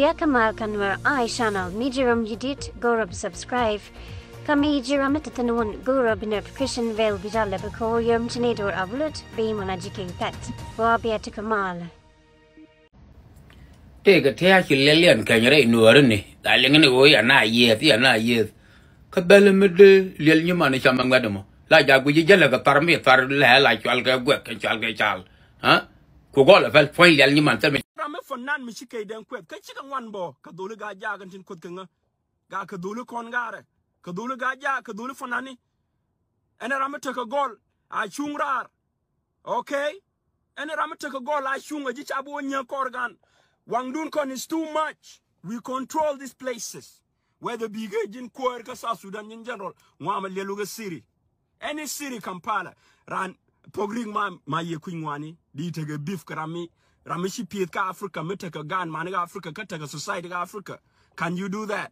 Rabia Kamal Kanwar I channel Mijiram Yidit Gorab subscribe. Kami Jiram Tatanun Gorab notification veil Bijala Bako Yum Chinador Avlut Beam on Ajiki Pet. Wabia to Kamal. Take a tear Lilian can you no runny. Darling in a way and I years. Cabella Lil Newman is among Madamo. Like that, we yell like a parmy, like you all get work and shall get child. Huh? Kugola felt point Lil Newman tell me. For non Michike then quit. Catching one ball, Kadula got Jagan cooking. Got Kadulu Kongare. Kadula got Ya, Kadulu for Nani. And then I'm took a goal. I chung rar. Okay? And then I'm took a goal. I chung a jichabu in your corgan. Wangdun Kon is too much. We control these places. Whether big in Kwerka, South Sudan in general, Wama Leluga City. Any city Kampala ran pogring my Queen di take a beef karami, Ramishi Pietka Africa, Metaka Gan, Maniga Africa, Kataka Society Africa. Can you do that?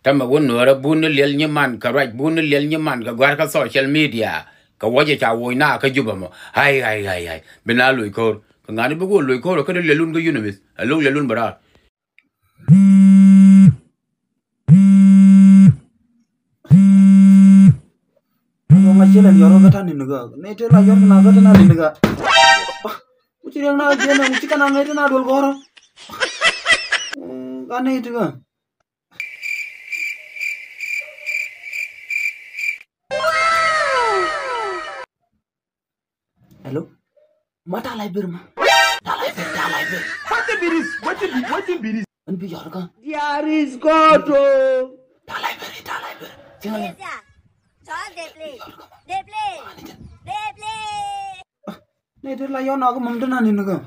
Tama wunura bunu lil nyaman ka right bunu lil nyaman ka gwarka social media ka waje cha woina ka jubamo hai bina lui ko ngani bugo lui ko ka lelun ko unimis alo lelun bara ngajelan yoro gatan niga nete la yor na gatan na niga uci yang na jena uci kana ngete na dol goro kana itu ga hello mata lai birma ta lai bir what biris an bi yor ga yaris goto ta lai bir jangan They play. Neither like your nog Mountain in the go.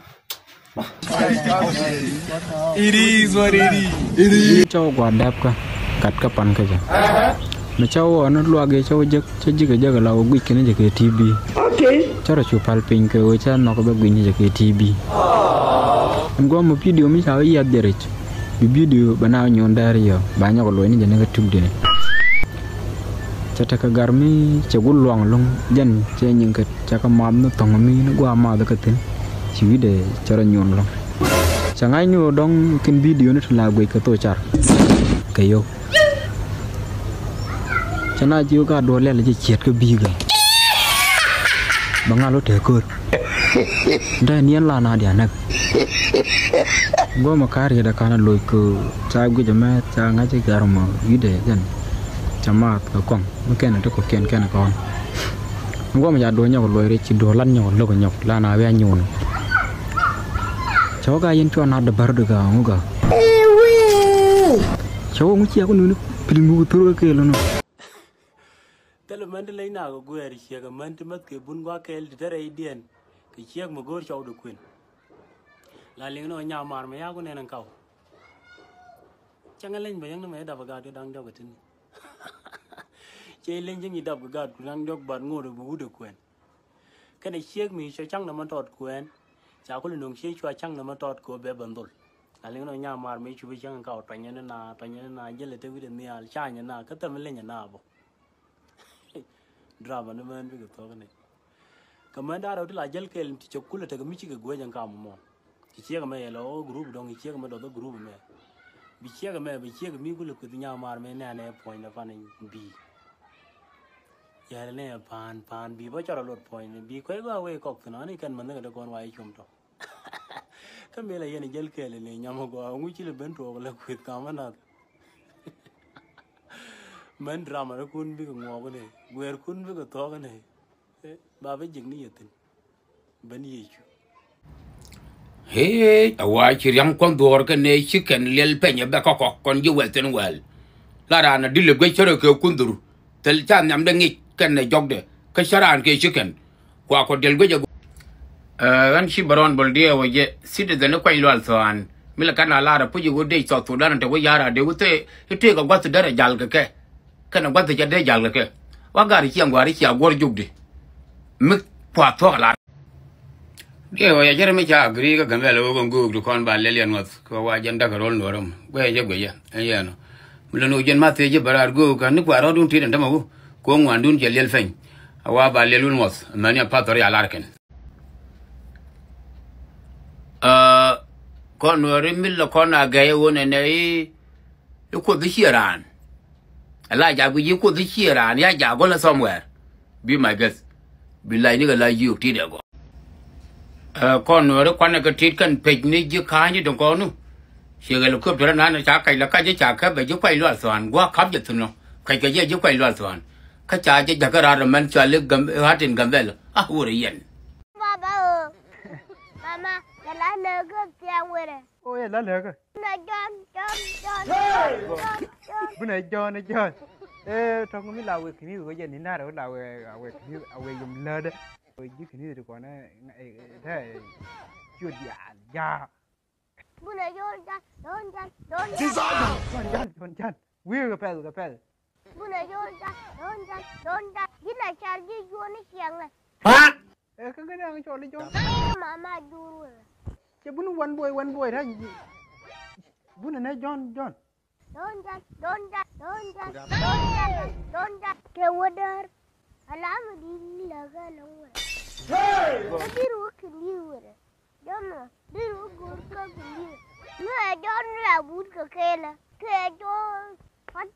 It is what it is. Chow Guadapka, Katka Pankaja. Machow or not luggage, chow jagala, weekend TB. Okay. Charachu palpinko, which are not about winning TB. I'm going to video me how you have the rich. Video banana on Dario, Banya or any negative dinner. Chaka garmi chagul luang long jan changing kat chaka mam no tongami no gua ma da katin chiwide chara nyon long changai nyu dong kin video no la gwe ka to char kayo chana jiu ka do le ji chet ka bi ga banga lo te ko da nien la na dia nak go ma kari da kana loy ko cha gu jama cha nga chi garma yide jan chama ka kong mungkin ada ko ken kon ngom ya do nyaw loy re ci do lan nyaw lo ko nyaw la na we nyon choga yin to na da bar daga nguga chow mu ci ko nu pilmu turu ke lo no tele man lay na go wer ci ga man mat ke bun gwa kel dare dien ke ci ak mo gor chow do kuin la ling no nya mar me ya ko nenan kaw changalen ba yang na me da baga do dang do ko tin chơi lên những gì đọc cái gạt năng đọc bạn ngồi được bù được quen cái này chiếc mình cho chăng là mà tọt quen cháu có lần đồng chiếc cho chăng là mà tọt của bé bẩn rồi là liên nói nhà mà mấy chú bây chăng cào tay nhá na với lại tôi quyết định nha trai nhá na cái tâm lên nhá na bộ drama nó men với cái này cái mấy đó đâu là gel cái thì chụp cú là cái mấy chiếc cái quay chẳng cào mà thì chiếc cái mấy là group đông chiếc cái mấy đó group mà bị chiếc cái mấy cú là cái nhà mà mấy này point là fan B ya ne pan bi ba chara lot point bi ko ga we kok na ni kan man ga kon wai chum to kan me la yene jel kele le nyamo go ngu ci le bento la kwit ka mana man drama ra kun bi ko ngo ko ne wer kun bi ko to ga ne ba be jig ni yetin ban yi chu hey awa ci ram kon dor ka ne chicken lel penye ba ko kon ji welten wel la rana dile gwe chara ko kundur tel chan nyam da ngi kan ne jogde ka sharan ke chicken kwa ko del goje ran shi baron boldia waje citizen ko ilo alsan mila kana lara puji go de so to dan te go yara de wote ite ga gwatu dare jalga ke kana gwatu ja de jalga ke wa gari ki angwari ki agor jogde mi kwa to la de wa ya jeremi ja agri ga gamelo go ngug kon ba lelian wat ko wa janda ga rol noram gwe je ayano mulano jen ma te je barar go kan ni kwa rodun ti dan tamago ko ngandun jelel fen awa ba lelun mos mania patori alarken con rồi mình là con à gai ôn này này cái cuộc thứ chia ran là giả cái cuộc thứ chia ran ya giả con là somewhere be my guest be lại như là you tí được con rồi con này cái tít cần pek này chứ khá như đồng con nu chỉ cái lúc cướp cho nó chả cái là cái chứ chả cái về chứ quay loạn soạn quá khắp giật thôi cái gì chứ quay loạn soạn cái chả chứ chả cái ra rồi mình cho lên gầm hát trên gầm về à ủa đấy Baba, Mama, cái lá lơ cái tiếng vậy đấy. Ôi lá lơ cái. Này John. Bữa này John. Ê, trong cái lào cái này có gì nè rồi lào cái dùng lơ đấy. Rồi cái này thì còn thế chưa dạ. Bữa này John. Weird cái pel. Bữa này John. Cái này chả gì John ấy tiếng này. hả Cái đang cho lên cho. Mama dulu. Chứ bữa nó one boy đó. Bữa này John. Don't. Cái water. Alam di laga long. Tapi ruh kendi vậy. John, đi ruh gor ka kendi. Nah John là bút cái là. Cái John phát